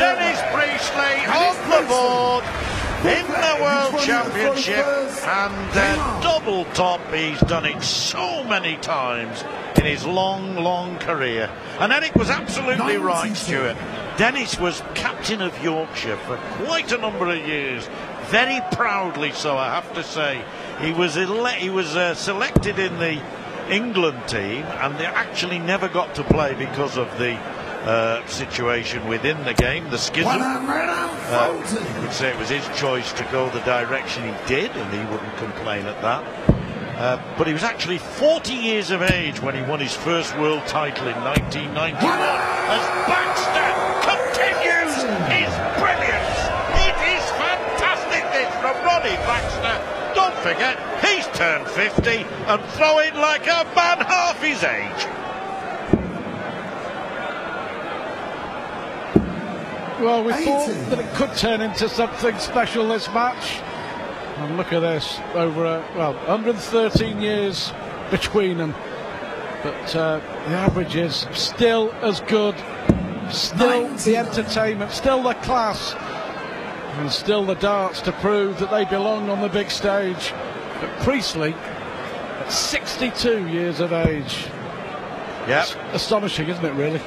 Dennis Priestley on the board in the World Championship, and double top. He's done it so many times in his long career. And Eric was absolutely right, Stuart. Dennis was captain of Yorkshire for quite a number of years, very proudly so, I have to say. He was selected in the England team, and they actually never got to play because of the situation within the game, the schism. You could say it was his choice to go the direction he did, and he wouldn't complain at that. But he was actually 40 years of age when he won his first world title in 1991 as Baxter continues his brilliance. It is fantastic, this from Ronnie Baxter. Don't forget, he's turned 50 and throwing like a man half his age. Well, we thought that it could turn into something special, this match. And look at this, over 113 years between them. But the average is still as good, still the entertainment, still the class, and still the darts to prove that they belong on the big stage. But Priestley, at 62 years of age. Yeah, astonishing, isn't it, really?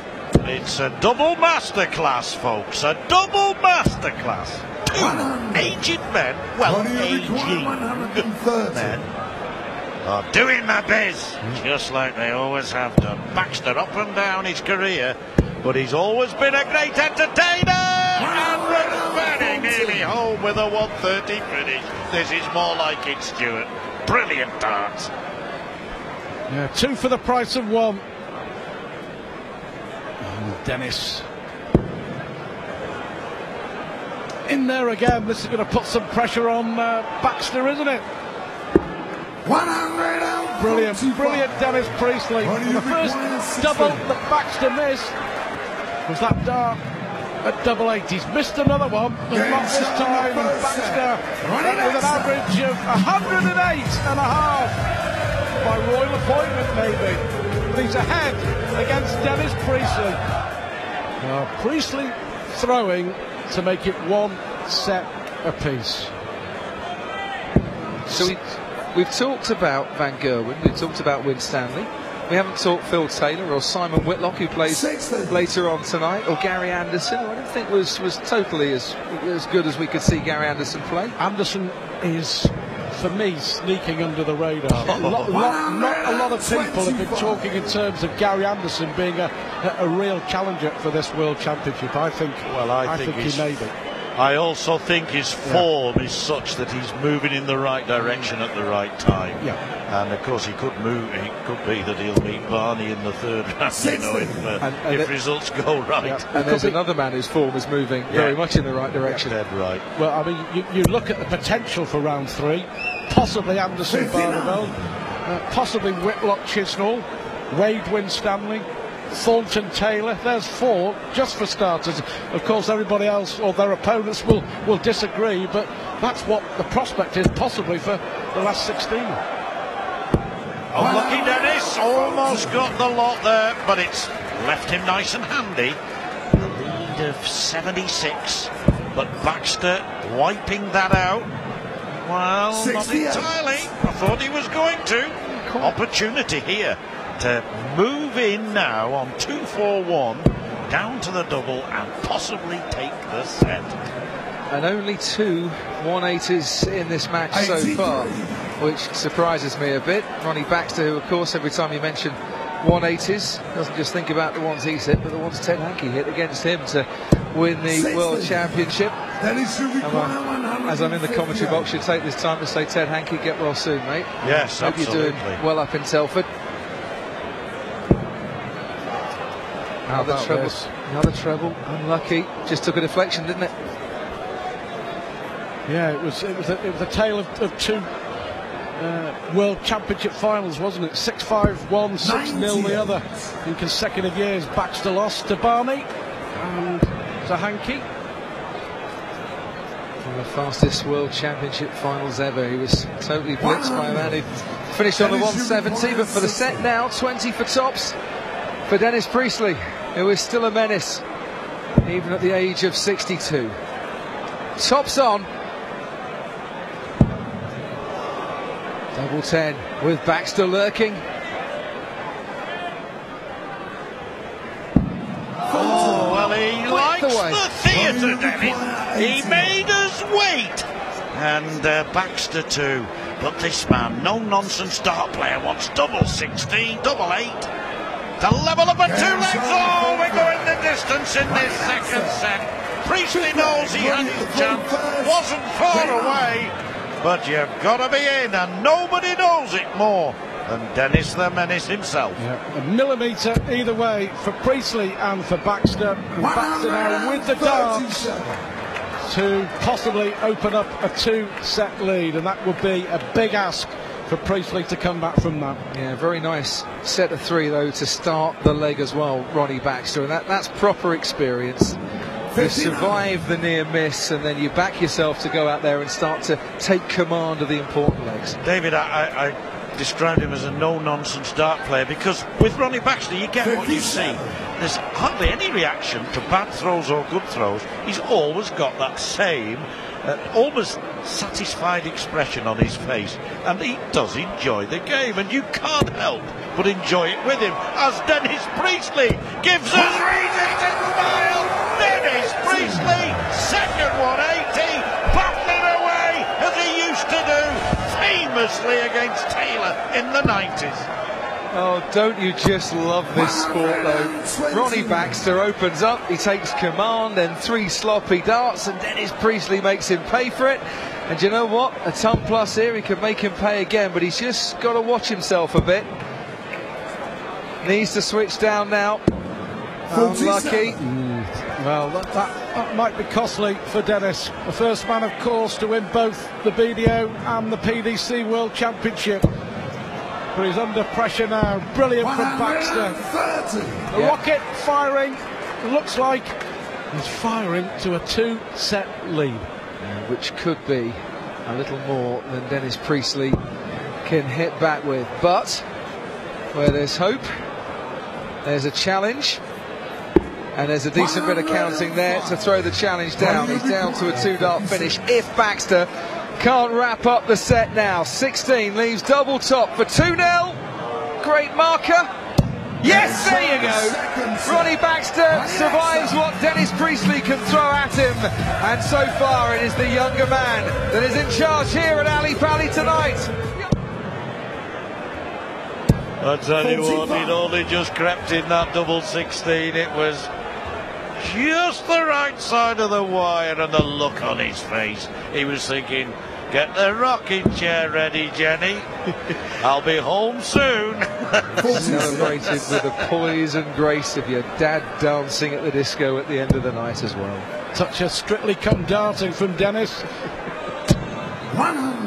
It's a double masterclass, folks. A double masterclass. Two aged men, aging men, are doing their biz, just like they always have done. Baxter up and down his career, but he's always been a great entertainer. And very nearly home with a 130 finish. This is more like it, Stuart. Brilliant darts. Yeah, two for the price of one. Dennis in there again. This is going to put some pressure on Baxter, isn't it? 100. Brilliant Dennis Priestley. The first double that Baxter missed was that dart at double 8. He's missed another one, but not this time. And Baxter with an average of 108.5 by royal appointment, maybe. But he's ahead against Dennis Priestley. Priestley throwing to make it one set apiece. So we've talked about Van Gerwen, we've talked about Winstanley. We haven't talked Phil Taylor or Simon Whitlock, who plays later on tonight, or Gary Anderson, who I don't think was totally as good as we could see Gary Anderson play. Anderson is, for me, sneaking under the radar. Not a lot of people have been talking in terms of Gary Anderson being a real challenger for this World Championship. I think he may be. I also think his form is such that he's moving in the right direction at the right time. Yeah. And of course he could move. It could be that he'll meet Barney in the third round, if results go right. Yeah. And there's another man whose form is moving very much in the right direction. Dead right. Well, I mean, you look at the potential for round 3. Possibly Anderson Barneveld, possibly Whitlock Chisnall, Wade Winstanley, Thornton Taylor. There's 4 just for starters. Of course everybody else or their opponents will disagree, but that's what the prospect is possibly for the last 16. Unlucky Dennis, almost got the lot there, but it's left him nice and handy. The lead of 76, but Baxter wiping that out. Well, not entirely. I thought he was going to. Opportunity here to move in now on 2-4-1 down to the double and possibly take the set. And only 2 180s in this match so far, which surprises me a bit. Ronnie Baxter, who of course every time you mention 180s doesn't just think about the ones he's hit, but the ones Ted Hankey hit against him to win the World Championship. As I'm in the commentary box, should take this time to say, Ted Hankey, get well soon, mate. Yes, hope absolutely. You're doing well up in Telford. Another treble, unlucky. Just took a deflection, didn't it? Yeah, it was a tale of 2 World Championship finals, wasn't it? 6-5 one, 6-0 the other in consecutive years. Baxter lost to Barney and to Hankey. One of the fastest World Championship finals ever. He was totally blitzed by a man who finished on the 170, but for the set now, 20 for tops for Dennis Priestley, who is still a menace even at the age of 62. Tops on. Double 10 with Baxter lurking. Oh, well, he likes the theatre, Dennis. He made us wait. And Baxter too. But this man, no-nonsense dart player, wants double 16, double 8. To level up at 2 legs. Oh, we're going the distance in this second set. Priestley knows he had his chance. Wasn't far away. But you've got to be in, and nobody knows it more than Dennis the Menace himself. Yeah, a millimetre either way for Priestley and for Baxter. And Baxter now with the darts to possibly open up a 2-set lead, and that would be a big ask for Priestley to come back from that. Yeah, very nice set of 3 though to start the leg as well, Ronnie Baxter, and that's proper experience. You survive the near miss and then you back yourself to go out there and start to take command of the important legs. David, I described him as a no-nonsense dart player because with Ronnie Baxter you get what you see. There's hardly any reaction to bad throws or good throws. He's always got that same almost satisfied expression on his face, and he does enjoy the game, and you can't help but enjoy it with him, as Dennis Priestley gives us reason to smile. Dennis Priestley, second 180, battling away as he used to do famously against Taylor in the 90s. Oh, don't you just love this sport though? Ronnie Baxter opens up, he takes command, then 3 sloppy darts, and Dennis Priestley makes him pay for it. And you know what? A ton plus here, he could make him pay again, but he's just got to watch himself a bit. Needs to switch down now. Unlucky. Well, that might be costly for Dennis. The first man, of course, to win both the BDO and the PDC World Championship. But he's under pressure now. Brilliant from Baxter. The rocket firing. Looks like he's firing to a 2-set lead. Which could be a little more than Dennis Priestley can hit back with. But where there's hope, there's a challenge. And there's a decent bit of counting there to throw the challenge down. He's down to a 2-dart finish if Baxter can't wrap up the set now. 16 leaves double top for 2-0. Great marker. Yes, there you go. Ronnie Baxter survives what Dennis Priestley can throw at him. And so far it is the younger man that is in charge here at Ali Pali tonight. I tell you what, he'd only just crept in that double 16. It was just the right side of the wire, and the look on his face. He was thinking, get the rocking chair ready, Jenny. I'll be home soon. Celebrated with the poise and grace of your dad dancing at the disco at the end of the night as well. Touch of Strictly Come Dancing from Dennis. 100.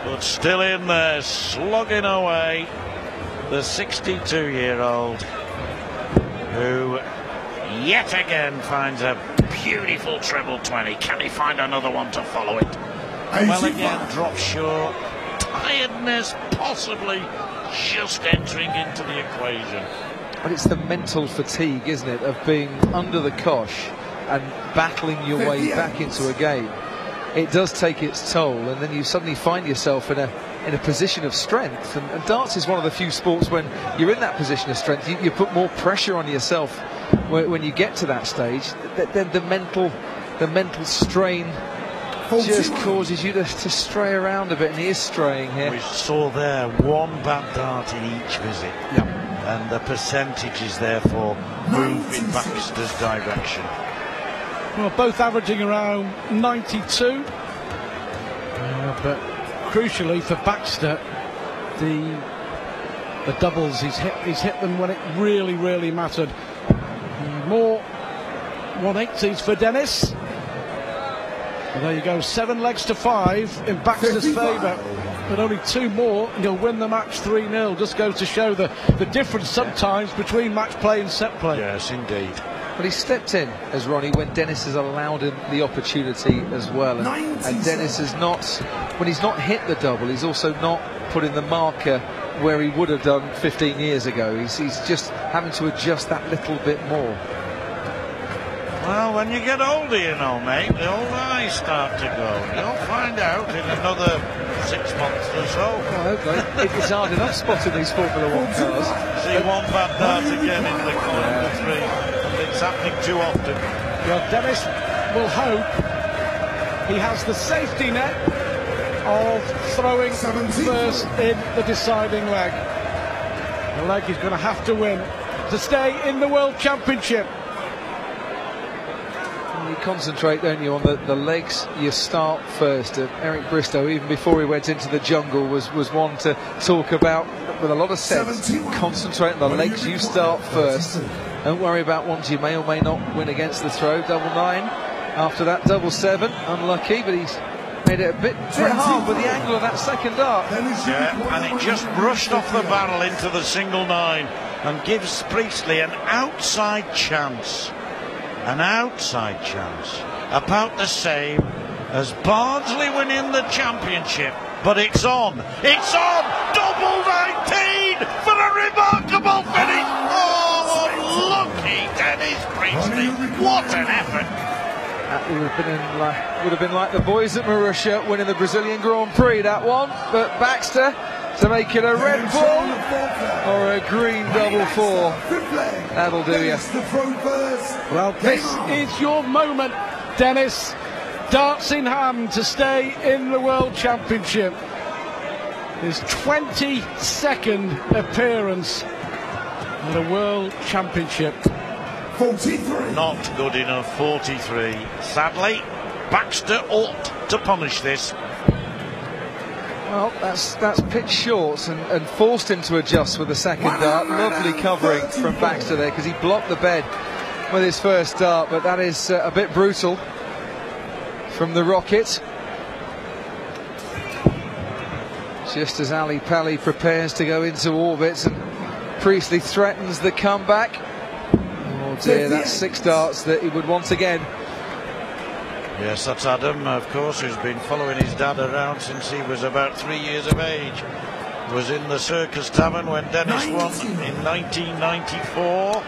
But still in there, slogging away, the 62-year-old who yet again finds a beautiful treble 20. Can he find another one to follow it? Well, again, drops short. Tiredness possibly just entering into the equation. But it's the mental fatigue, isn't it, of being under the cosh and battling your way back into a game. It does take its toll, and then you suddenly find yourself in a position of strength. And darts is one of the few sports when you're in that position of strength, you put more pressure on yourself when you get to that stage. Then the mental strain just causes you to stray around a bit, and he is straying here. We saw there one bad dart in each visit, and the percentages therefore move in Baxter's direction. Well, both averaging around 92, but crucially for Baxter, the doubles he's hit them when it really mattered. More 180s for Dennis. And there you go, 7 legs to 5 in Baxter's favour, but only 2 more and he'll win the match 3-0. Just goes to show the difference sometimes between match play and set play. Yes, indeed. But he stepped in as Ronnie when Dennis has allowed him the opportunity as well. And Dennis has not, when he's not hit the double, he's also not put in the marker where he would have done 15 years ago. He's just having to adjust that little bit more. Well, when you get older, you know, mate, the old eyes start to go. You'll find out in another 6 months or so. Oh, okay. It's hard enough spotting these Formula 1 cars. See one bad dart again in the corner 3. It's happening too often. Well, Dennis will hope he has the safety net of throwing first in the deciding leg. The leg he's going to have to win to stay in the World Championship. You concentrate, don't you, on the legs you start first. Eric Bristow, even before he went into the jungle, was one to talk about with a lot of sense. Concentrate on the legs you start first. Don't worry about ones you may or may not win against the throw. 9-9 after that 7-7. Unlucky, but he's made it a bit hard with the angle of that second dart. Yeah, and it just brushed off the barrel into the single 9 and gives Priestley an outside chance. An outside chance. About the same as Barnsley winning the championship. But it's on. It's on! Double 19 for a remarkable finish! Oh, unlucky Dennis Priestley. What an effort! That would have been like the boys at Marussia winning the Brazilian Grand Prix, that one. But Baxter to make it a red ball or a green double 4. That'll do you. Well, this is your moment, Dennis. Darts in hand to stay in the World Championship. His 22nd appearance at a World Championship. 43. Not good enough, 43. Sadly, Baxter ought to punish this. Well, that's pitched short and forced him to adjust with the second dart. Lovely covering from Baxter there, because he blocked the bed with his first dart, but that is a bit brutal from the Rocket. Just as Ali Pally prepares to go into orbit and Priestley threatens the comeback. Oh dear, that's 6 darts that he would want again. Yes, that's Adam, of course, who's been following his dad around since he was about 3 years of age. Was in the Circus Tavern when Dennis won in 1994.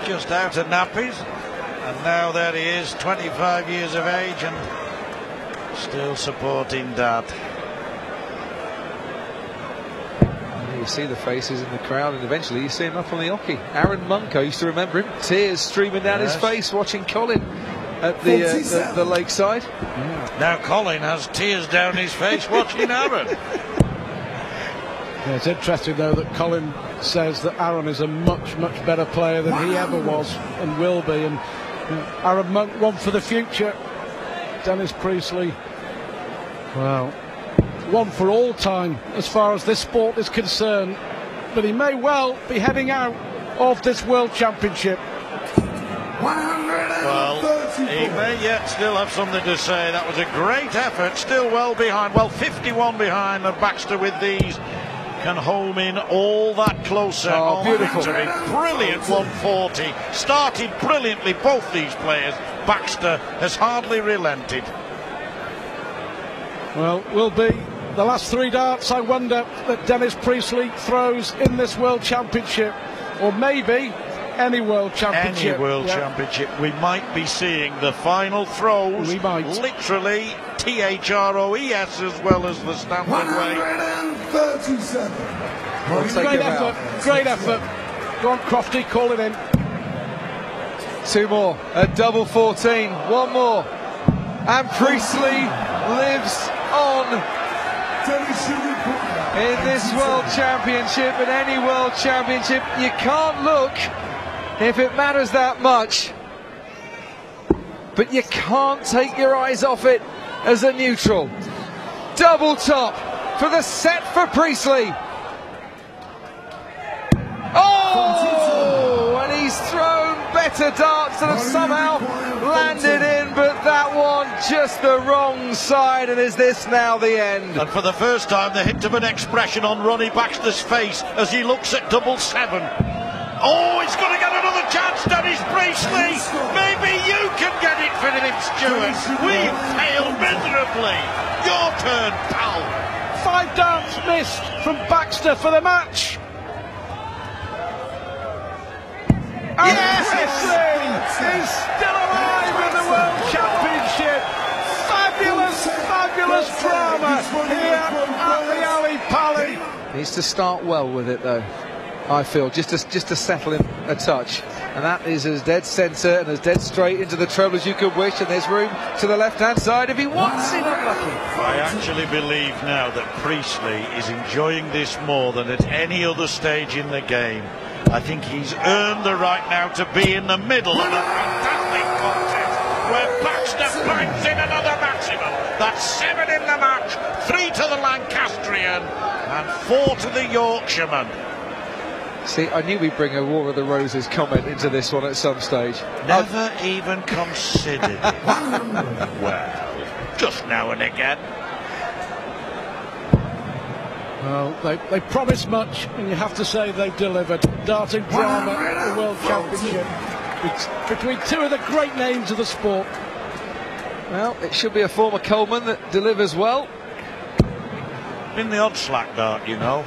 Just out of nappies. And now there he is, 25 years of age and still supporting dad. You see the faces in the crowd, and eventually you see him up on the hockey. Aaron Munko, used to remember him. Tears streaming down his face watching Colin at the lakeside. Now Colin has tears down his face watching Aaron. Yeah, it's interesting though that Colin says that Aaron is a much better player than he ever was and will be, and Aaron Monk, one for the future. Dennis Priestley, well, one for all time as far as this sport is concerned, but he may well be heading out of this World Championship. Well, he may yet still have something to say. That was a great effort, still well behind, well 51 behind, and Baxter with these can home in all that closer. Oh, beautiful. Victory. Brilliant 140, started brilliantly, both these players. Baxter has hardly relented. Well, will be the last 3 darts, I wonder, that Dennis Priestley throws in this World Championship, or maybe any World Championship. Any World Championship. We might be seeing the final throws. We might. Literally THROES as well as the standard way. 137. Great effort. Go on, Crofty, call it in. 2 more, a double 14, 1 more. And Priestley lives on in this World Championship, and any World Championship. You can't look if it matters that much, but you can't take your eyes off it as a neutral. Double top for the set for Priestley. Oh, and he's thrown better darts that have somehow landed in, but that one just the wrong side. And is this now the end? And for the first time, the hint of an expression on Ronnie Baxter's face as he looks at 7-7. Oh, he's going to get another chance, Dennis Priestley. Maybe you can get it, Philip Stewart. We've failed miserably. Your turn, pal. 5 darts missed from Baxter for the match. And Priestley is still alive in the World Championship. Fabulous drama here at the Ali Pali. Needs to start well with it though, I feel, just to settle him a touch. And that is as dead centre and as dead straight into the treble as you could wish, and there's room to the left-hand side if he wants it. Unlucky. I actually believe now that Priestley is enjoying this more than at any other stage in the game. I think he's earned the right now to be in the middle of a fantastic contest where Baxter bangs in another maximum. That's 7 in the match, 3 to the Lancastrian and 4 to the Yorkshireman. See, I knew we'd bring a War of the Roses comment into this one at some stage. Never even considered it. Well, just now and again. Well, they promised much, and you have to say they've delivered. Darting drama at the World Championship. It's between 2 of the great names of the sport. Well, it should be a former Coleman that delivers well. In the odd slack dart, you know.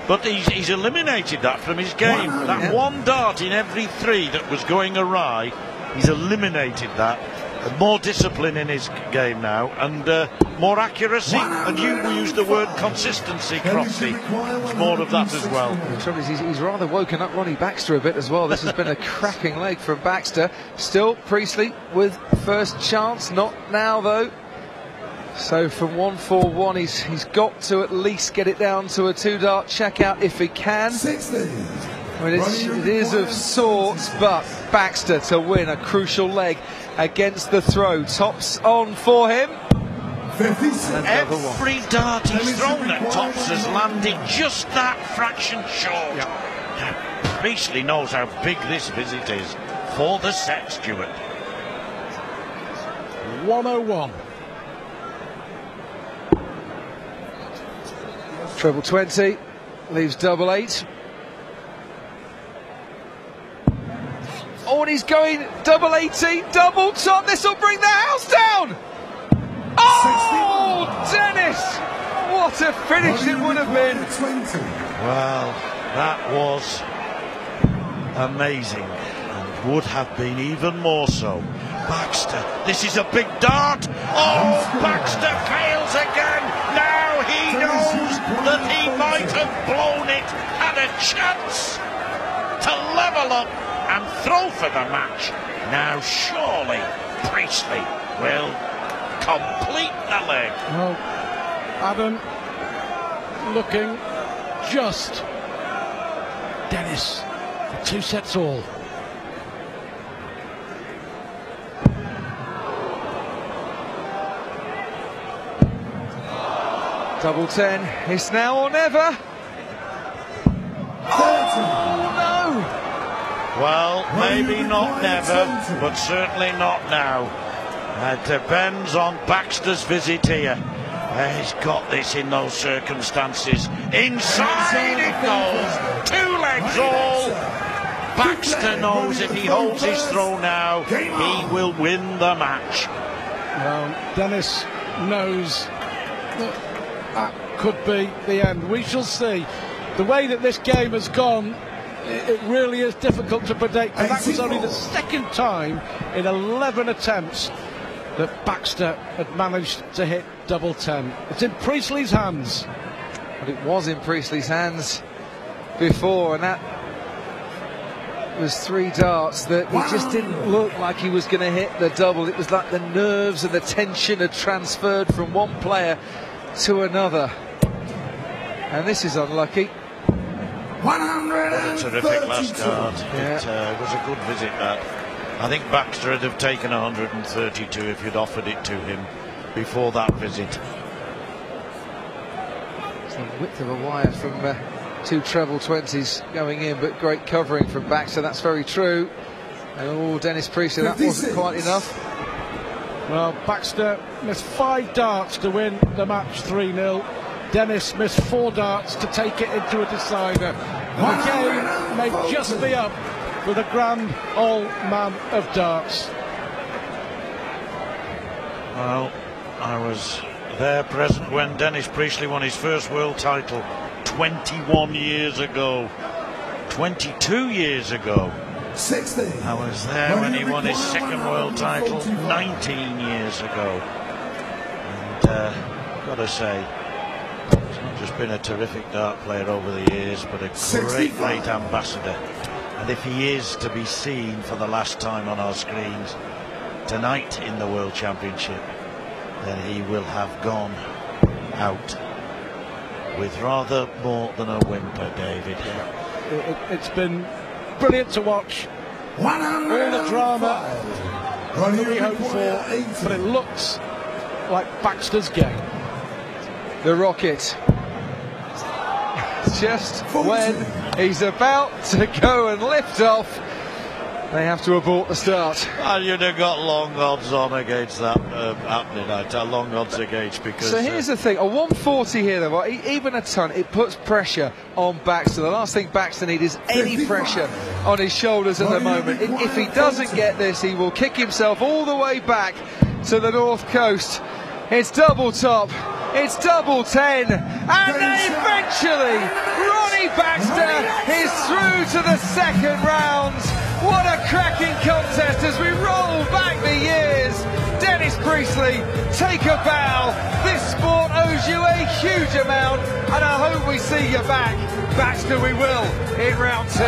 But he's eliminated that from his game. That one dart in every 3 that was going awry, he's eliminated that. More discipline in his game now, and more accuracy. And you used the word consistency, Crofty. There's more of that as well. The trouble is he's rather woken up Ronnie Baxter a bit as well. This has been a cracking leg from Baxter. Still Priestley with first chance, not now though. So from 1-4-1, he's got to at least get it down to a 2-dart checkout if he can. 60. I mean, it is of sorts, but Baxter to win a crucial leg against the throw. Tops on for him. 57. Every dart he's thrown at Tops has landed just that fraction short. Now, Priestley knows how big this visit is for the set, Stuart. 101. Treble 20, leaves double 8. Oh, and he's going double 80, double top. This will bring the house down. Oh, Dennis! What a finish it would have been. Well, that was amazing, and would have been even more so. Baxter, this is a big dart. Oh, Baxter fails again. Now he knows that he might have blown it, had a chance to level up and throw for the match. Now surely Priestley will complete the leg. Well, Adam looking just. Dennis for 2 sets all. Double 10, it's now or never. Oh no! Well, maybe not never, but certainly not now. It depends on Baxter's visit here. He's got this in those circumstances. Inside it goes, 2 legs all. Baxter knows if he holds his throw now, he will win the match. Well, Dennis knows that could be the end. We shall see. The way that this game has gone, it really is difficult to predict, and that was only the 2nd time in 11 attempts that Baxter had managed to hit double 10. It's in Priestley's hands. But it was in Priestley's hands before, and that was 3 darts that he just didn't look like he was going to hit the double. It was like the nerves and the tension had transferred from one player to another. And this is unlucky. 132. Terrific last dart. It was a good visit, that. I think Baxter would have taken 132 if you'd offered it to him before that visit. It's the width of a wire from 2 treble 20s going in, but great covering from Baxter, that's very true. Oh, Dennis Priestley, that wasn't quite enough. Well, Baxter missed 5 darts to win the match 3-0. Dennis missed 4 darts to take it into a decider. And the game may just be up with a grand old man of darts. Well, I was there present when Dennis Priestley won his first world title 21 years ago. 22 years ago. 60. I was there when he won his second world title 19 years ago. And gotta say, he's not just been a terrific dart player over the years, but a great, great ambassador. And if he is to be seen for the last time on our screens tonight in the World Championship, then he will have gone out with rather more than a whimper, David. It's been brilliant to watch. All the drama that we hoped for, but it looks like Baxter's game. The rocket. Just when he's about to go and lift off, they have to abort the start. And you'd have got long odds on against that happening. Long odds against, because... So here's the thing, a 140 here though, even a ton, it puts pressure on Baxter. The last thing Baxter needs is any pressure on his shoulders at the moment. If he doesn't get this, he will kick himself all the way back to the north coast. It's double top, it's double 10, and then eventually Ronnie Baxter is through to the second round. What a cracking contest as we roll back the years. Dennis Priestley, take a bow. This sport owes you a huge amount, and I hope we see you back. Baxter we will in round 2.